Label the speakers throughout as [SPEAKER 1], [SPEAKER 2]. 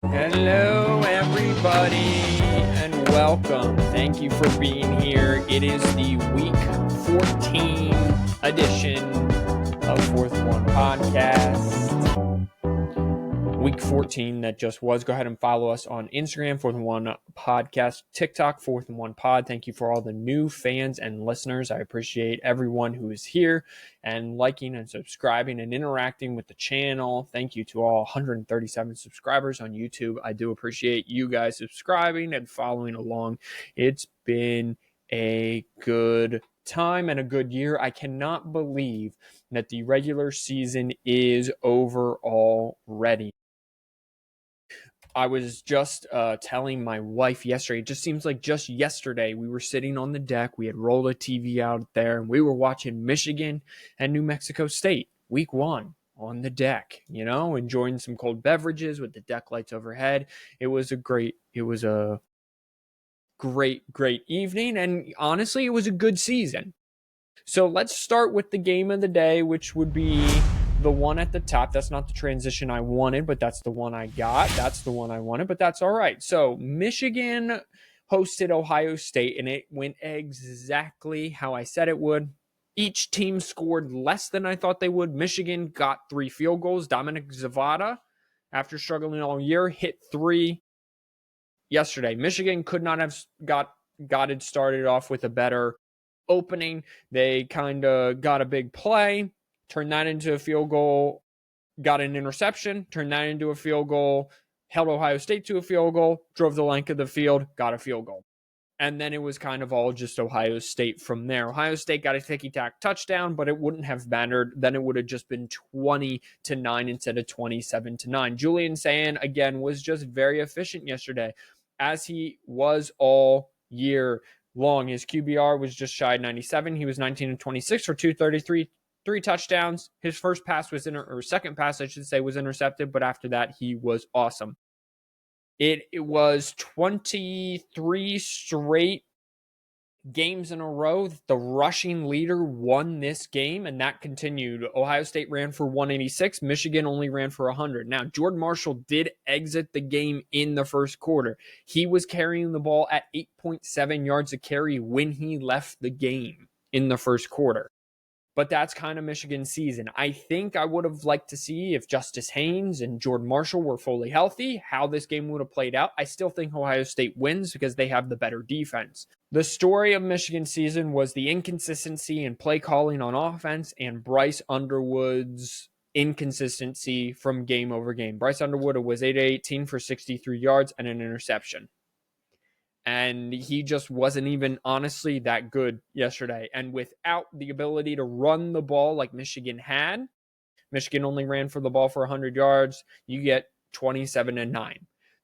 [SPEAKER 1] Hello, everybody, and welcome. Thank you for being here. It is the Week 14 edition of Fourth and One Podcast. Week 14 that just was. Go ahead and follow us on Instagram, Fourth and One Podcast, TikTok, Fourth and One Pod. Thank you for all the new fans and listeners. I appreciate everyone who is here and liking and subscribing and interacting with the channel. Thank you to all 137 subscribers on YouTube. I do appreciate you guys subscribing and following along. It's been a good time and a good year. I cannot believe that the regular season is over already. I was just telling my wife yesterday, it just seems like just yesterday we were sitting on the deck, we had rolled a TV out there, and we were watching Michigan and New Mexico State, week 1, on the deck, enjoying some cold beverages with the deck lights overhead. It was a great evening, and honestly, it was a good season. So let's start with the game of the day, which would be the one at the top. That's not the transition I wanted, but that's the one I got. That's the one I wanted, but that's all right. So Michigan hosted Ohio State, and it went exactly how I said it would. Each team scored less than I thought they would. Michigan got 3 field goals. Dominic Zavada, after struggling all year, hit 3 yesterday. Michigan could not have got it started off with a better opening. They kind of got a big play, turned that into a field goal, got an interception, turned that into a field goal, held Ohio State to a field goal, drove the length of the field, got a field goal. And then it was kind of all just Ohio State from there. Ohio State got a ticky-tack touchdown, but it wouldn't have mattered. Then it would have just been 20-9 instead of 27-9. Julian Sayin, again, was just very efficient yesterday, as he was all year long. His QBR was just shy of 97. He was 19-26 for 233, 3 touchdowns. His first pass was second pass, I should say, was intercepted, but after that, he was awesome. It was 23 straight games in a row that the rushing leader won this game, and that continued. Ohio State ran for 186. Michigan only ran for 100. Now, Jordan Marshall did exit the game in the first quarter. He was carrying the ball at 8.7 yards a carry when he left the game in the first quarter. But that's kind of Michigan's season. I think I would have liked to see, if Justice Haynes and Jordan Marshall were fully healthy, how this game would have played out. I still think Ohio State wins because they have the better defense. The story of Michigan's season was the inconsistency in play calling on offense and Bryce Underwood's inconsistency from game over game. Bryce Underwood was 8-18 for 63 yards and an interception. And he just wasn't even honestly that good yesterday. And without the ability to run the ball like Michigan had, Michigan only ran for the ball for 100 yards. You get 27-9.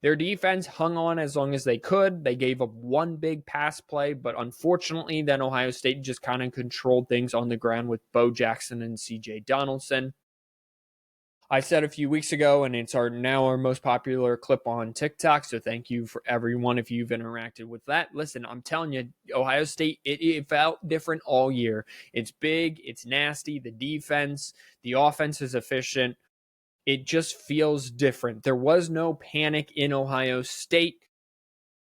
[SPEAKER 1] Their defense hung on as long as they could. They gave up one big pass play, but unfortunately, then Ohio State just kind of controlled things on the ground with Bo Jackson and CJ Donaldson. I said a few weeks ago, and it's now our most popular clip on TikTok, so thank you for everyone if you've interacted with that. Listen, I'm telling you, Ohio State, it felt different all year. It's big, it's nasty, the offense is efficient. It just feels different. There was no panic in Ohio State.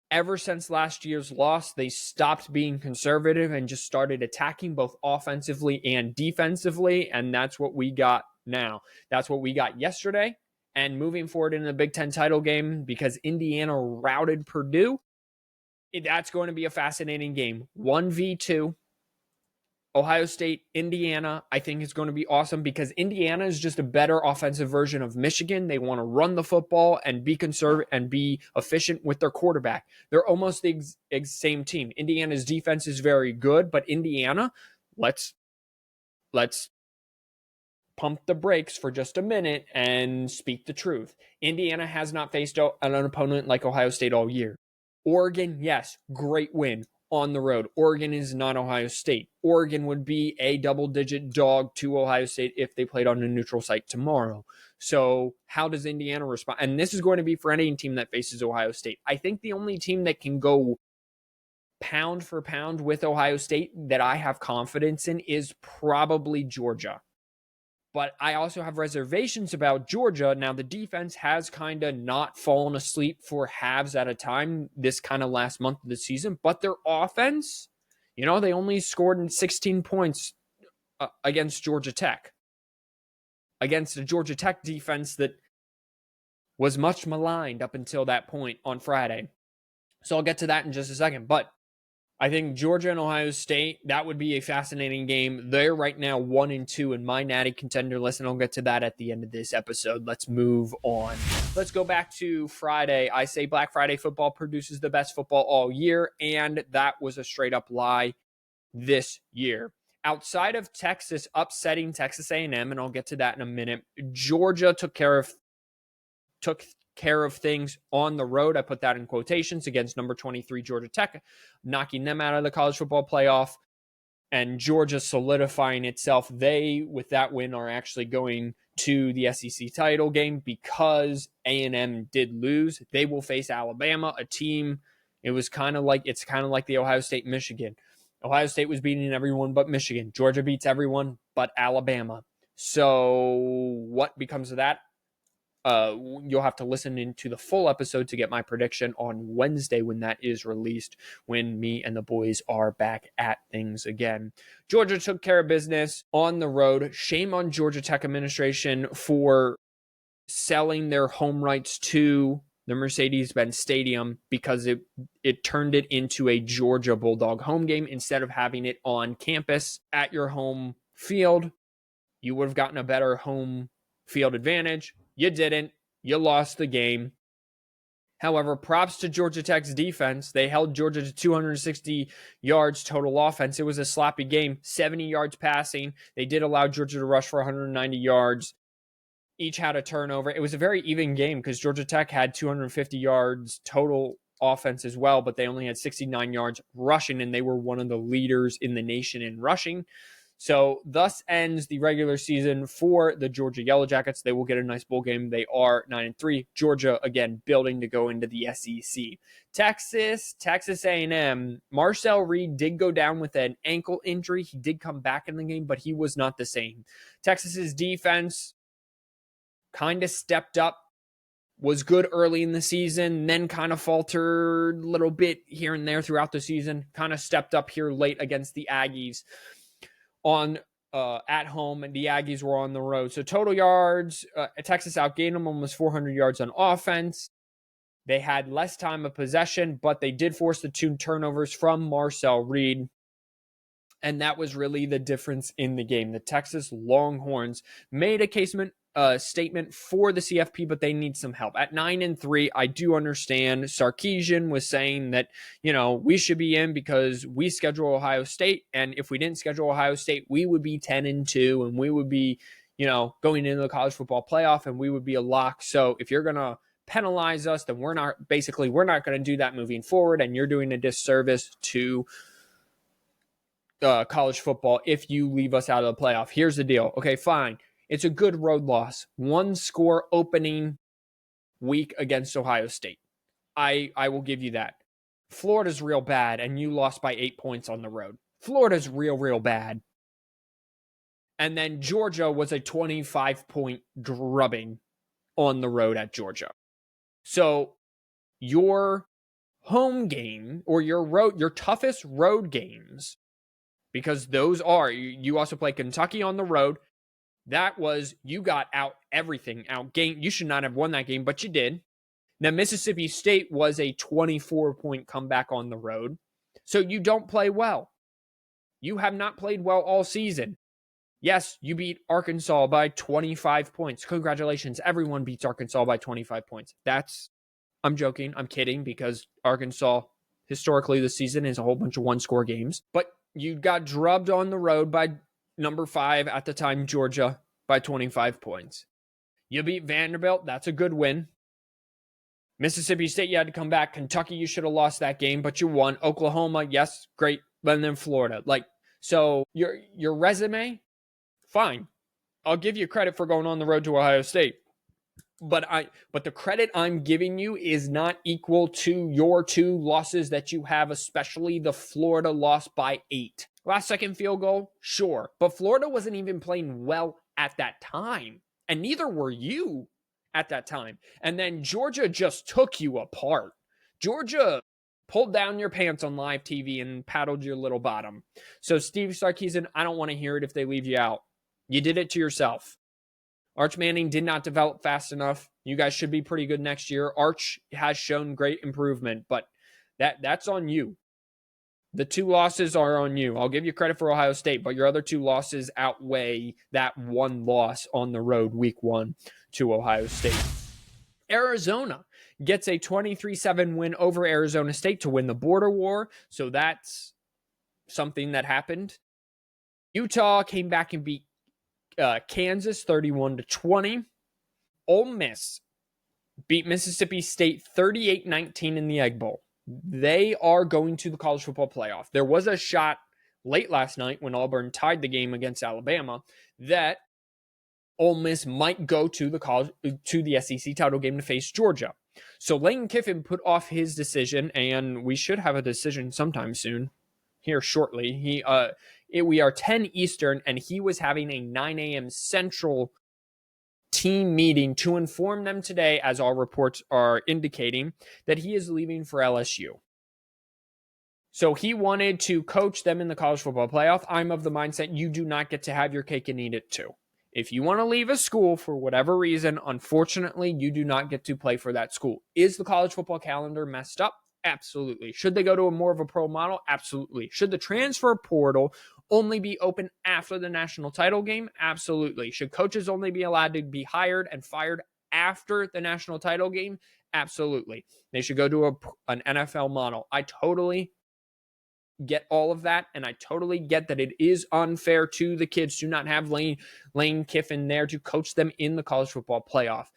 [SPEAKER 1] Ever since last year's loss, they stopped being conservative and just started attacking both offensively and defensively, and that's what we got now. That's what we got yesterday. And moving forward in the Big Ten title game, because Indiana routed Purdue, that's going to be a fascinating game. 1v2. Ohio State, Indiana, I think is going to be awesome because Indiana is just a better offensive version of Michigan. They want to run the football and be conservative and be efficient with their quarterback. They're almost the same team. Indiana's defense is very good, but Indiana, let's pump the brakes for just a minute and speak the truth. Indiana has not faced an opponent like Ohio State all year. Oregon, yes, great win on the road. Oregon is not Ohio State. Oregon would be a double-digit dog to Ohio State if they played on a neutral site tomorrow. So how does Indiana respond? And this is going to be for any team that faces Ohio State. I think the only team that can go pound for pound with Ohio State that I have confidence in is probably Georgia. But I also have reservations about Georgia. Now, the defense has kind of not fallen asleep for halves at a time this kind of last month of the season. But their offense, they only scored 16 points against Georgia Tech. Against a Georgia Tech defense that was much maligned up until that point on Friday. So I'll get to that in just a second. But I think Georgia and Ohio State, that would be a fascinating game. They're right now 1-2 in my natty contender list, and I'll get to that at the end of this episode. Let's move on. Let's go back to Friday. I say Black Friday football produces the best football all year, and that was a straight up lie this year. Outside of Texas upsetting Texas A&M, and I'll get to that in a minute, Georgia took care of things on the road. I put that in quotations against number 23 Georgia Tech, knocking them out of the college football playoff, and Georgia solidifying itself. They, with that win, are actually going to the SEC title game because A&M did lose. They will face Alabama, a team. It's kind of like the Ohio State-Michigan. Ohio State was beating everyone but Michigan. Georgia beats everyone but Alabama. So what becomes of that? You'll have to listen into the full episode to get my prediction on Wednesday when that is released, when me and the boys are back at things again. Georgia took care of business on the road. Shame on Georgia Tech administration for selling their home rights to the Mercedes-Benz Stadium because it turned it into a Georgia Bulldog home game instead of having it on campus at your home field. You would have gotten a better home field advantage. You didn't. You lost the game. However, props to Georgia Tech's defense. They held Georgia to 260 yards total offense. It was a sloppy game, 70 yards passing. They did allow Georgia to rush for 190 yards. Each had a turnover. It was a very even game because Georgia Tech had 250 yards total offense as well, but they only had 69 yards rushing, and they were one of the leaders in the nation in rushing. So thus ends the regular season for the Georgia Yellow Jackets. They will get a nice bowl game. They are 9-3. Georgia, again, building to go into the SEC. Texas A&M. Marcel Reed did go down with an ankle injury. He did come back in the game, but he was not the same. Texas's defense kind of stepped up, was good early in the season, then kind of faltered a little bit here and there throughout the season, kind of stepped up here late against the Aggies at home, and the Aggies were on the road. So total yards, Texas outgained them almost 400 yards on offense. They had less time of possession, but they did force the 2 turnovers from Marcel Reed, and that was really the difference in the game. The Texas Longhorns made a statement for the CFP, but they need some help. At 9-3, I do understand. Sarkisian was saying that, we should be in because we schedule Ohio State, and if we didn't schedule Ohio State, we would be 10-2, and we would be, going into the college football playoff, and we would be a lock. So if you're going to penalize us, then we're not going to do that moving forward, and you're doing a disservice to college football if you leave us out of the playoff. Here's the deal. Okay, fine. It's a good road loss. 1 score opening week against Ohio State. I will give you that. Florida's real bad, and you lost by 8 points on the road. Florida's real bad. And then Georgia was a 25-point drubbing on the road at Georgia. So your home game or your toughest road games, because those are, you also play Kentucky on the road. That was, you got outgained. You should not have won that game, but you did. Now, Mississippi State was a 24-point comeback on the road. So you don't play well. You have not played well all season. Yes, you beat Arkansas by 25 points. Congratulations. Everyone beats Arkansas by 25 points. I'm joking. I'm kidding, because Arkansas, historically this season, is a whole bunch of 1-score games. But you got drubbed on the road by number 5 at the time, Georgia, by 25 points. You beat Vanderbilt. That's a good win. Mississippi State, you had to come back. Kentucky, you should have lost that game, but you won. Oklahoma, yes, great. And then Florida. So your resume, fine. I'll give you credit for going on the road to Ohio State. But the credit I'm giving you is not equal to your 2 losses that you have, especially the Florida loss by 8. Last second field goal, sure. But Florida wasn't even playing well at that time. And neither were you at that time. And then Georgia just took you apart. Georgia pulled down your pants on live TV and paddled your little bottom. So Steve Sarkisian, I don't want to hear it if they leave you out. You did it to yourself. Arch Manning did not develop fast enough. You guys should be pretty good next year. Arch has shown great improvement, but that's on you. The 2 losses are on you. I'll give you credit for Ohio State, but your other 2 losses outweigh that 1 loss on the road week 1 to Ohio State. Arizona gets a 23-7 win over Arizona State to win the border war, so that's something that happened. Utah came back and beat Kansas 31-20. Ole Miss beat Mississippi State 38-19 in the Egg Bowl. They are going to the college football playoff. There was a shot late last night when Auburn tied the game against Alabama that Ole Miss might go to the SEC title game to face Georgia. So Lane Kiffin put off his decision, and we should have a decision sometime soon, here shortly. We are 10 Eastern, and he was having a 9 a.m. Central team meeting to inform them today, as all reports are indicating, that he is leaving for LSU. So he wanted to coach them in the college football playoff. I'm of the mindset you do not get to have your cake and eat it too. If you want to leave a school for whatever reason, unfortunately, you do not get to play for that school. Is the college football calendar messed up? Absolutely. Should they go to more of a pro model? Absolutely. Should the transfer portal only be open after the national title game? Absolutely. Should coaches only be allowed to be hired and fired after the national title game? Absolutely. They should go to an NFL model. I totally get all of that, and I totally get that it is unfair to the kids to not have Lane Kiffin there to coach them in the college football playoff.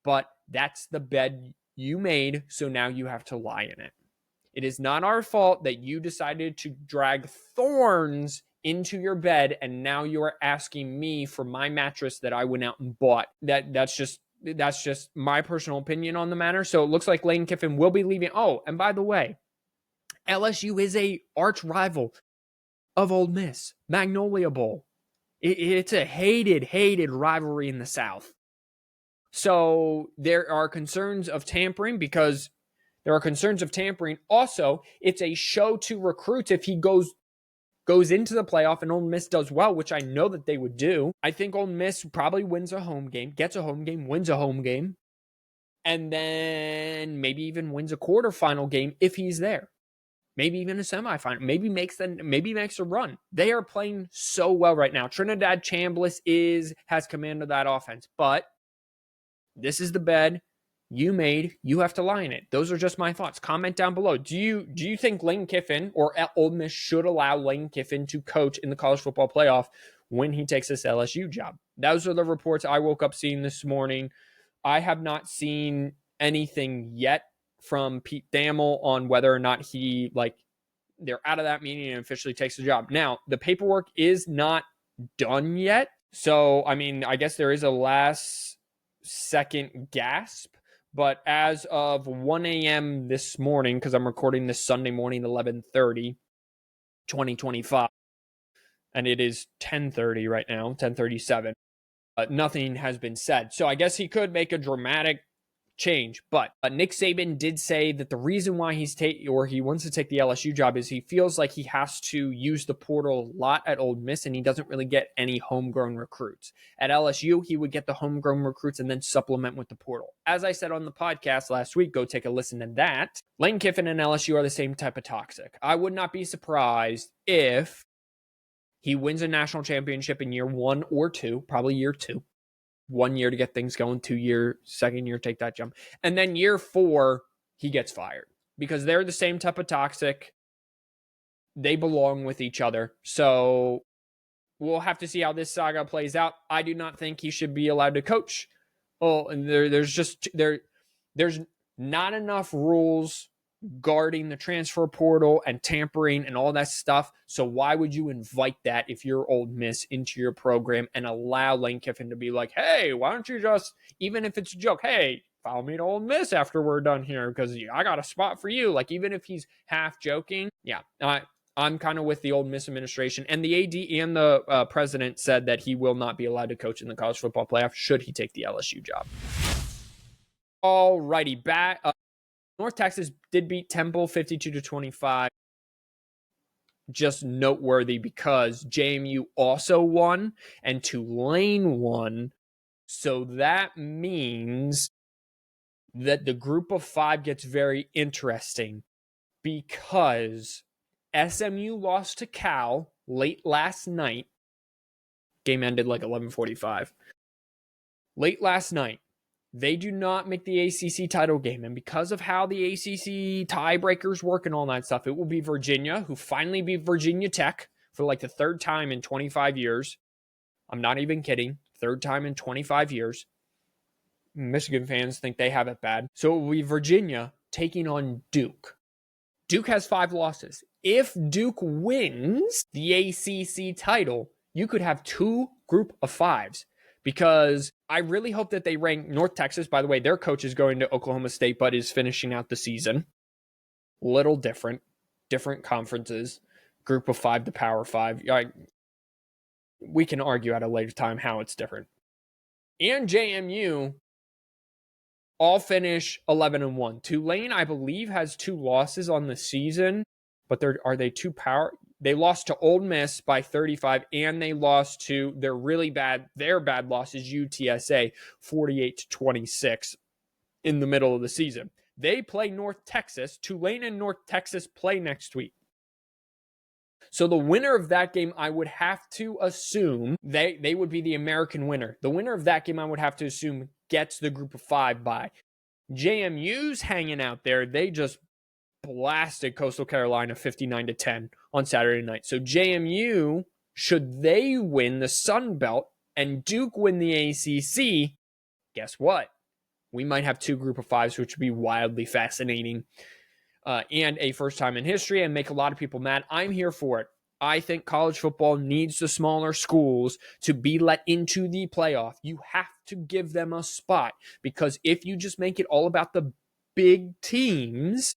[SPEAKER 1] But that's the bed you made, so now you have to lie in it. It is not our fault that you decided to drag thorns into your bed, and now you are asking me for my mattress that I went out and bought. That's just my personal opinion on the matter. So it looks like Lane Kiffin will be leaving. Oh, and by the way, LSU is a arch rival of Ole Miss, Magnolia Bowl. It's a hated rivalry in the South. So there are concerns of tampering because there are concerns of tampering. Also, it's a show to recruits if he goes into the playoff and Ole Miss does well, which I know that they would do. I think Ole Miss probably wins a home game, gets a home game, wins a home game, and then maybe even wins a quarterfinal game if he's there. Maybe even a semifinal. Maybe makes a run. They are playing so well right now. Trinidad Chambliss has command of that offense, but this is the bed you made. You have to lie in it. Those are just my thoughts. Comment down below. Do you think Lane Kiffin or Ole Miss should allow Lane Kiffin to coach in the college football playoff when he takes this LSU job? Those are the reports I woke up seeing this morning. I have not seen anything yet from Pete Thamel on whether or not they're out of that meeting and officially takes the job. Now, the paperwork is not done yet. So, I mean, I guess there is a last second gasp. But as of 1 a.m. this morning, because I'm recording this Sunday morning, 11:30, 2025, and it is 10:30 right now, 10:37, nothing has been said. So I guess he could make a dramatic change. But Nick Saban did say that the reason why he wants to take the LSU job is he feels like he has to use the portal a lot at Ole Miss, and he doesn't really get any homegrown recruits. At LSU, he would get the homegrown recruits and then supplement with the portal. As I said on the podcast last week, go take a listen to that. Lane Kiffin and LSU are the same type of toxic. I would not be surprised if he wins a national championship in year 1 or 2, probably year 2. 1 year to get things going, 2 year, second year, take that jump. And then year 4, he gets fired because they're the same type of toxic. They belong with each other. So we'll have to see how this saga plays out. I do not think he should be allowed to coach. Oh, and there's not enough rules guarding the transfer portal and tampering and all that stuff. So why would you invite that if you're Ole Miss into your program and allow Lane Kiffin to be like, hey, why don't you just, even if it's a joke, hey, follow me to Ole Miss after we're done here because I got a spot for you. Like, even if he's half joking, yeah, I'm kind of with the Ole Miss administration, and the AD and the president said that he will not be allowed to coach in the college football playoff should he take the LSU job. All righty, back. North Texas did beat Temple 52-25. Just noteworthy because JMU also won and Tulane won. So that means that the group of 5 gets very interesting because SMU lost to Cal late last night. Game ended like 11:45. Late last night. They do not make the ACC title game. And because of how the ACC tiebreakers work and all that stuff, it will be Virginia, who finally beat Virginia Tech for like the 3rd time in 25 years. I'm not even kidding. 3rd time in 25 years. Michigan fans think they have it bad. So it will be Virginia taking on Duke. Duke has 5 losses. If Duke wins the ACC title, you could have 2 group of 5s. Because I really hope that they rank North Texas. By the way, their coach is going to Oklahoma State, but is finishing out the season. Little different conferences. Group of 5 to Power 5. We can argue at a later time how it's different. And JMU all finish 11-1. Tulane, I believe, has 2 losses on the season, but are they 2 power? They lost to Ole Miss by 35, and they lost to their bad loss is UTSA 48-26 in the middle of the season. They play North Texas. Tulane and North Texas play next week. So the winner of that game, I would have to assume they would be the American winner. The winner of that game, I would have to assume, gets the group of 5 bye. JMU's hanging out there. They just blasted Coastal Carolina 59-10 on Saturday night. So JMU, should they win the Sun Belt and Duke win the ACC, guess what? We might have 2 group of 5s, which would be wildly fascinating and a first time in history and make a lot of people mad. I'm here for it. I think college football needs the smaller schools to be let into the playoff. You have to give them a spot because if you just make it all about the big teams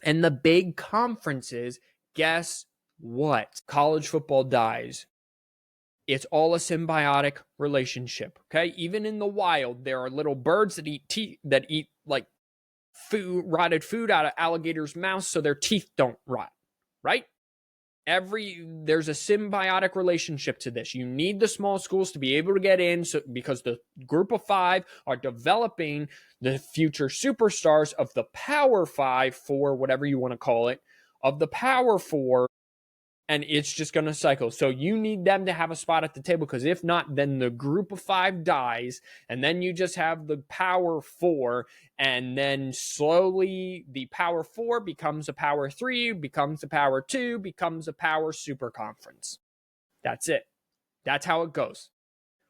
[SPEAKER 1] and the big conferences, guess what? College football dies. It's all a symbiotic relationship, okay? Even in the wild, there are little birds that eat like rotted food out of alligators' mouths so their teeth don't rot, right? There's a symbiotic relationship to this. You need the small schools to be able to get in because the group of 5 are developing the future superstars of the Power 5, 4, whatever you want to call it, of the Power 4, and it's just going to cycle. So you need them to have a spot at the table because if not, then the group of 5 dies, and then you just have the Power 4, and then slowly the Power 4 becomes a Power 3, becomes a Power 2, becomes a Power Super Conference. That's it. That's how it goes.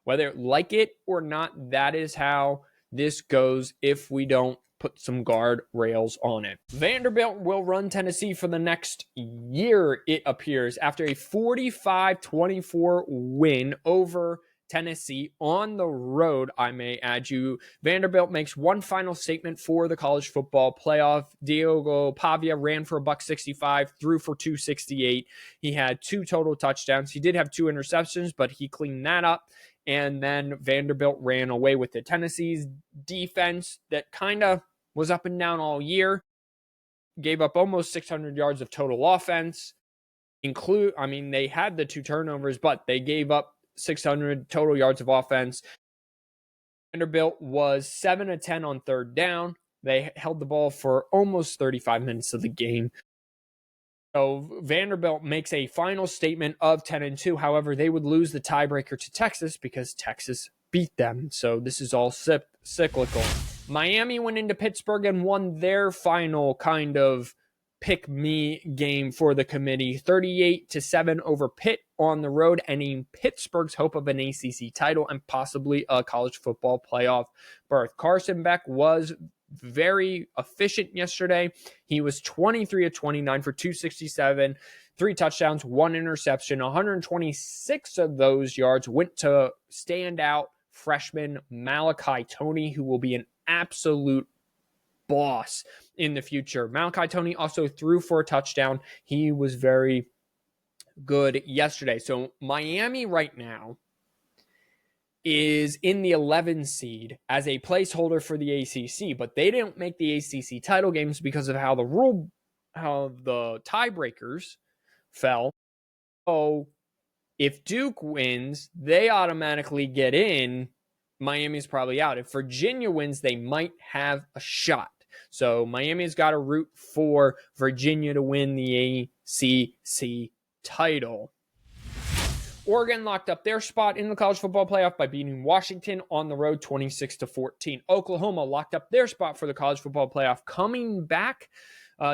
[SPEAKER 1] Whether like it or not, that is how this goes if we don't put some guard rails on it. Vanderbilt will run Tennessee for the next year, it appears, after a 45-24 win over Tennessee on the road, I may add you. Vanderbilt makes one final statement for the college football playoff. Diogo Pavia ran for $165, threw for $268. He had 2 total touchdowns. He did have 2 interceptions, but he cleaned that up. And then Vanderbilt ran away with it. Tennessee's defense that kind of was up and down all year, gave up almost 600 yards of total offense. They had the 2 turnovers, but they gave up 600 total yards of offense. Vanderbilt was 7-10 on 3rd down. They held the ball for almost 35 minutes of the game. So Vanderbilt makes a final statement of 10-2. However, they would lose the tiebreaker to Texas because Texas beat them. So this is all cyclical. Miami went into Pittsburgh and won their final kind of pick-me game for the committee. 38-7 over Pitt on the road, ending Pittsburgh's hope of an ACC title and possibly a college football playoff berth. Carson Beck was very efficient yesterday. He was 23 of 29 for 267, 3 touchdowns, 1 interception. 126 of those yards went to standout freshman Malachi Toney, who will be an absolute boss in the future. Malachi Toney also threw for a touchdown. He was very good yesterday. So Miami right now is in the 11 seed as a placeholder for the ACC, but they didn't make the ACC title games because of how the tiebreakers fell. So if Duke wins, they automatically get in. Miami's probably out. If Virginia wins, they might have a shot. So Miami's got to root for Virginia to win the ACC title. Oregon locked up their spot in the college football playoff by beating Washington on the road 26-14. Oklahoma locked up their spot for the college football playoff, coming back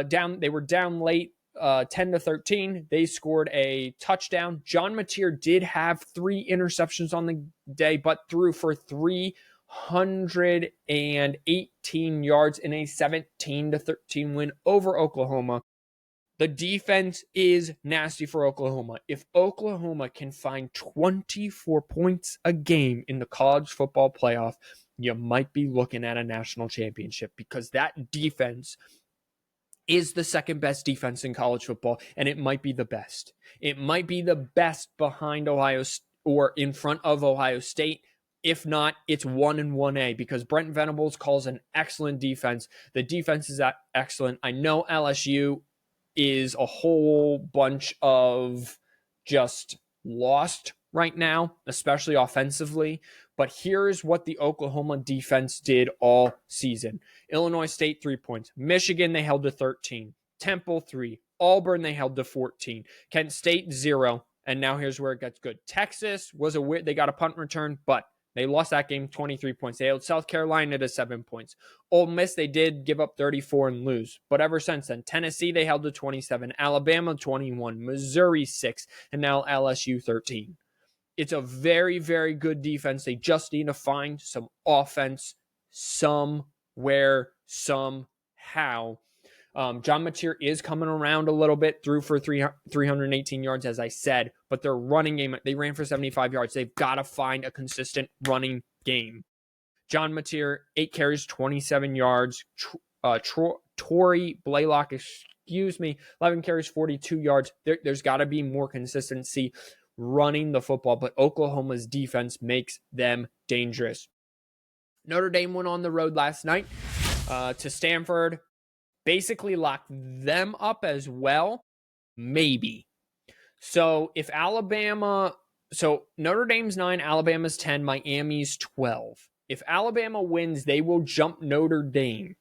[SPEAKER 1] down. They were down late, 10-13. They scored a touchdown. John Mateer did have 3 interceptions on the day, but threw for 318 yards in a 17-13 win over Oklahoma. The defense is nasty for Oklahoma. If Oklahoma can find 24 points a game in the college football playoff, you might be looking at a national championship, because that defense is the second best defense in college football, and it might be the best. It might be the best behind Ohio or in front of Ohio State. If not, it's 1 and 1A, because Brent Venables calls an excellent defense. The defense is excellent. I know LSU is a whole bunch of just lost right now, especially offensively. But here's what the Oklahoma defense did all season. Illinois State, 3 points. Michigan, they held to 13. Temple, 3. Auburn, they held to 14. Kent State, 0. And now here's where it gets good. Texas was they got a punt return, but they lost that game 23 points. They held South Carolina to 7 points. Ole Miss, they did give up 34 and lose. But ever since then, Tennessee, they held to 27. Alabama, 21. Missouri, 6. And now LSU, 13. It's a very, very good defense. They just need to find some offense somewhere, somehow. John Mateer is coming around a little bit, threw for 318 yards, as I said, but their running game, they ran for 75 yards. They've got to find a consistent running game. John Mateer, 8 carries, 27 yards. Tory Blaylock, 11 carries, 42 yards. There's got to be more consistency running the football, but Oklahoma's defense makes them dangerous. Notre Dame went on the road last night to Stanford. Basically locked them up as well, maybe. So Notre Dame's 9, Alabama's 10, Miami's 12. If Alabama wins, they will jump Notre Dame.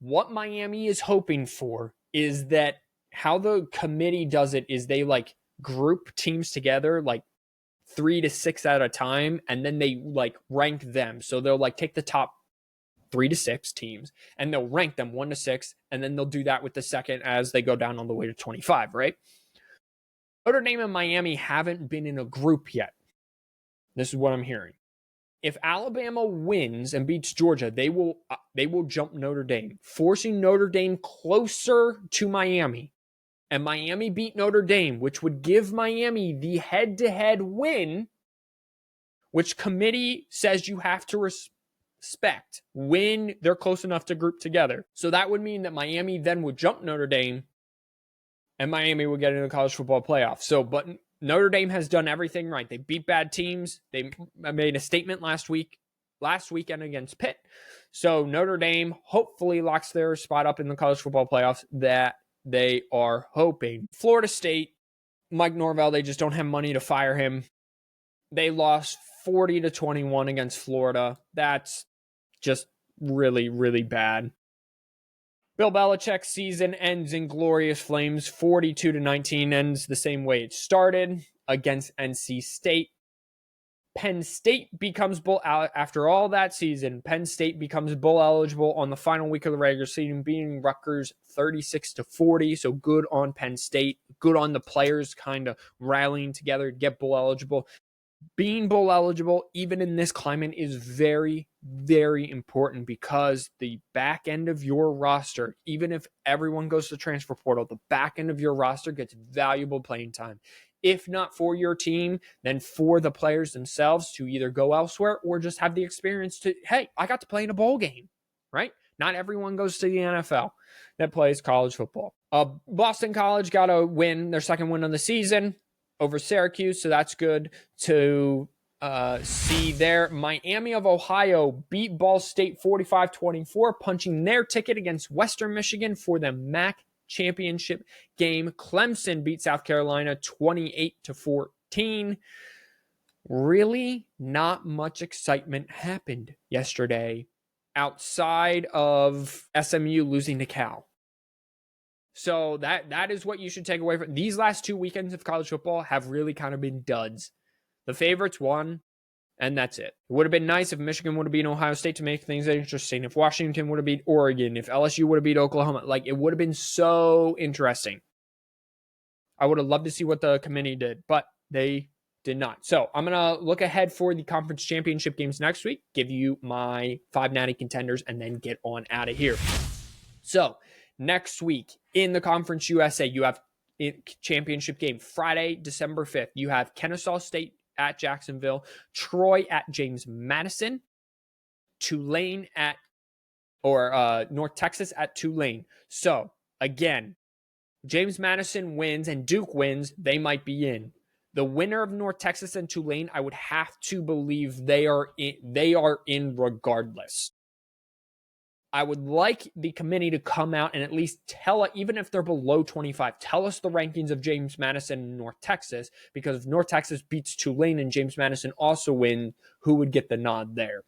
[SPEAKER 1] What Miami is hoping for is that how the committee does it is they group teams together 3 to 6 at a time, and then they rank them. So they'll take the top 3 to 6 teams, and they'll rank them 1 to 6, and then they'll do that with the second as they go down on the way to 25, right? Notre Dame and Miami haven't been in a group yet. This is what I'm hearing. If Alabama wins and beats Georgia, they will jump Notre Dame, forcing Notre Dame closer to Miami. And Miami beat Notre Dame, which would give Miami the head-to-head win, which committee says you have to respect when they're close enough to group together. So that would mean that Miami then would jump Notre Dame, and Miami would get into the college football playoff. But Notre Dame has done everything right. They beat bad teams. They made a statement last weekend against Pitt. So Notre Dame hopefully locks their spot up in the college football playoffs that they are hoping. Florida State, Mike Norvell, they just don't have money to fire him. They lost 40-21 against Florida. That's just really, really bad. Bill Belichick's season ends in glorious flames. 42-19 ends the same way it started against NC State. Penn State becomes bowl after all that season. Penn State becomes bowl eligible on the final week of the regular season, beating Rutgers 36-40. So good on Penn State. Good on the players kind of rallying together to get bowl eligible. Being bowl eligible, even in this climate, is very, very important, because the back end of your roster, even if everyone goes to the transfer portal, the back end of your roster gets valuable playing time. If not for your team, then for the players themselves to either go elsewhere or just have the experience to, hey, I got to play in a bowl game, right? Not everyone goes to the NFL that plays college football. Boston College got a win, their second win of the season over Syracuse, so that's good to see there. Miami of Ohio beat Ball State 45-24, punching their ticket against Western Michigan for the MAC championship game. Clemson beat South Carolina 28-14. Really not much excitement happened yesterday outside of SMU losing to Cal. So that is what you should take away from these last 2 weekends of college football. Have really kind of been duds. The favorites won, and that's it. It would have been nice if Michigan would have beaten Ohio State to make things interesting. If Washington would have beat Oregon, if LSU would have beat Oklahoma, like it would have been so interesting. I would have loved to see what the committee did, but they did not. So I'm going to look ahead for the conference championship games next week, give you my 5 natty contenders, and then get on out of here. So next week in the Conference USA, you have a championship game Friday, December 5th. You have Kennesaw State at Jacksonville, Troy at James Madison, Tulane at North Texas at Tulane. So again, James Madison wins and Duke wins, they might be in. The winner of North Texas and Tulane, I would have to believe they are in regardless. I would like the committee to come out and at least tell it, even if they're below 25, tell us the rankings of James Madison and North Texas, because if North Texas beats Tulane and James Madison also win, who would get the nod there?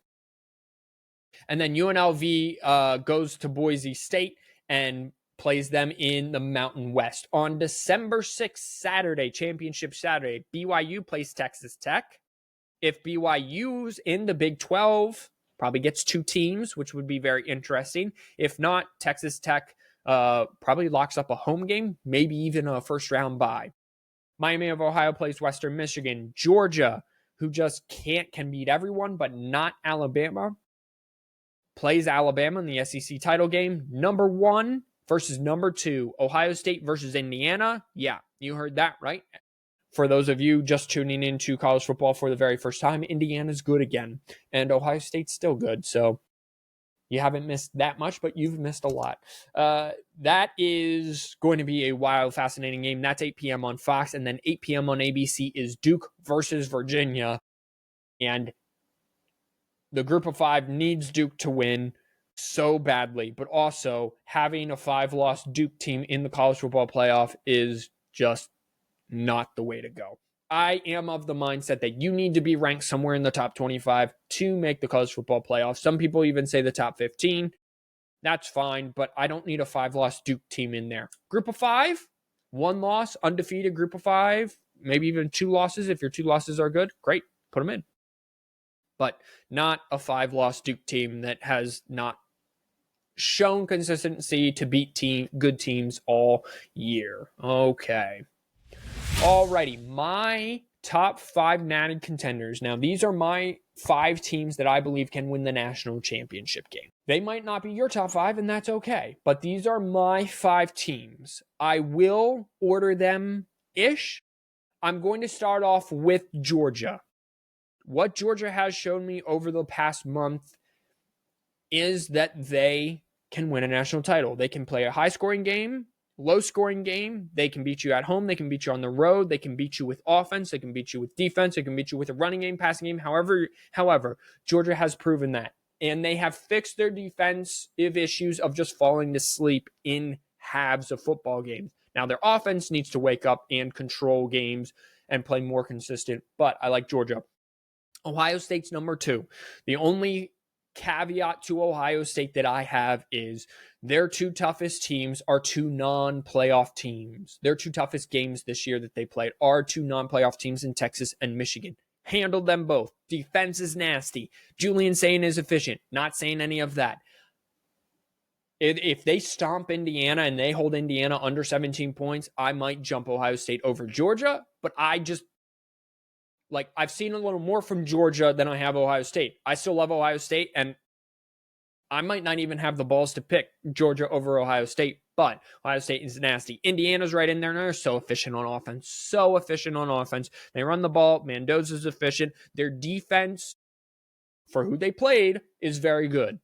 [SPEAKER 1] And then UNLV goes to Boise State and plays them in the Mountain West. On December 6th, Saturday, Championship Saturday, BYU plays Texas Tech. If BYU's in the Big 12, probably gets 2 teams, which would be very interesting. If not, Texas Tech probably locks up a home game, maybe even a first-round bye. Miami of Ohio plays Western Michigan. Georgia, who just can beat everyone, but not Alabama, plays Alabama in the SEC title game. Number 1 versus number 2. Ohio State versus Indiana. Yeah, you heard that right. For those of you just tuning into college football for the very first time, Indiana's good again, and Ohio State's still good. So you haven't missed that much, but you've missed a lot. That is going to be a wild, fascinating game. That's 8 p.m. on Fox, and then 8 p.m. on ABC is Duke versus Virginia. And the group of 5 needs Duke to win so badly, but also having a 5-loss Duke team in the college football playoff is just not the way to go. I am of the mindset that you need to be ranked somewhere in the top 25 to make the college football playoff. Some people even say the top 15. That's fine, but I don't need a 5-loss Duke team in there. Group of 5, 1 loss, undefeated group of 5, maybe even 2 losses. If your 2 losses are good, great, put them in. But not a 5-loss Duke team that has not shown consistency to beat good teams all year. Okay. Alrighty, my top 5 natty contenders. Now, these are my 5 teams that I believe can win the national championship game. They might not be your top 5, and that's okay. But these are my 5 teams. I will order them-ish. I'm going to start off with Georgia. What Georgia has shown me over the past month is that they can win a national title. They can play a high-scoring game, low-scoring game. They can beat you at home. They can beat you on the road. They can beat you with offense. They can beat you with defense. They can beat you with a running game, passing game. However, Georgia has proven that. And they have fixed their defensive issues of just falling to sleep in halves of football games. Now, their offense needs to wake up and control games and play more consistent, but I like Georgia. Ohio State's number 2. The only caveat to Ohio State that I have is their 2 toughest teams are 2 non-playoff teams. Their 2 toughest games this year that they played are 2 non-playoff teams in Texas and Michigan. Handled them both. Defense is nasty. Julian Sayin is efficient. Not saying any of that. If they stomp Indiana and they hold Indiana under 17 points, I might jump Ohio State over Georgia, but I've seen a little more from Georgia than I have Ohio State. I still love Ohio State, and I might not even have the balls to pick Georgia over Ohio State, but Ohio State is nasty. Indiana's right in there, and they're so efficient on offense. They run the ball. Mendoza's efficient. Their defense, for who they played, is very good.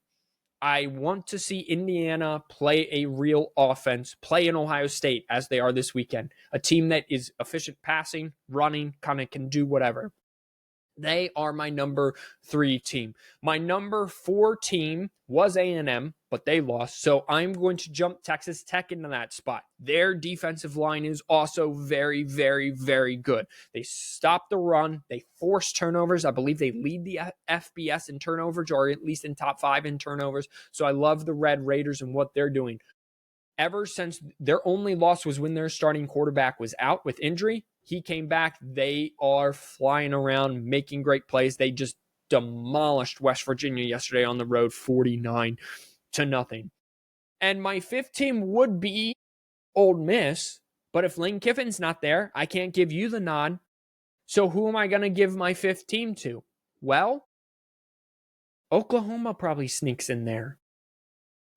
[SPEAKER 1] I want to see Indiana play a real offense, play in Ohio State as they are this weekend. A team that is efficient passing, running, kind of can do whatever. They are my number 3 team. My number 4 team was A&M, but they lost. So I'm going to jump Texas Tech into that spot. Their defensive line is also very, very, very good. They stop the run. They force turnovers. I believe they lead the FBS in turnovers, or at least in top 5 in turnovers. So I love the Red Raiders and what they're doing. Ever since their only loss was when their starting quarterback was out with injury, he came back. They are flying around, making great plays. They just demolished West Virginia yesterday on the road, 49-0. And my 5th team would be Ole Miss, but if Lane Kiffin's not there, I can't give you the nod. So who am I going to give my 5th team to? Well, Oklahoma probably sneaks in there.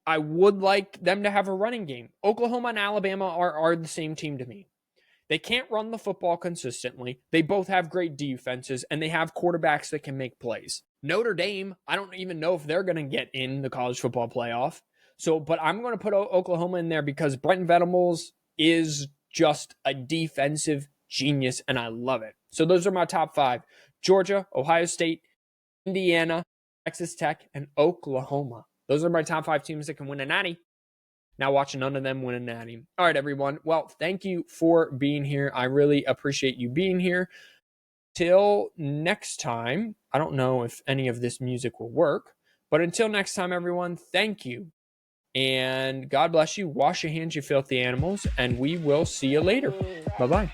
[SPEAKER 1] I would like them to have a running game. Oklahoma and Alabama are the same team to me. They can't run the football consistently. They both have great defenses, and they have quarterbacks that can make plays. Notre Dame, I don't even know if they're going to get in the college football playoff. But I'm going to put Oklahoma in there because Brent Venables is just a defensive genius, and I love it. So those are my top 5. Georgia, Ohio State, Indiana, Texas Tech, and Oklahoma. Those are my top 5 teams that can win a natty. Now watch none of them win a natty. All right, everyone. Well, thank you for being here. I really appreciate you being here. Till next time, I don't know if any of this music will work, but until next time, everyone, thank you. And God bless you. Wash your hands, you filthy animals, and we will see you later. Bye-bye.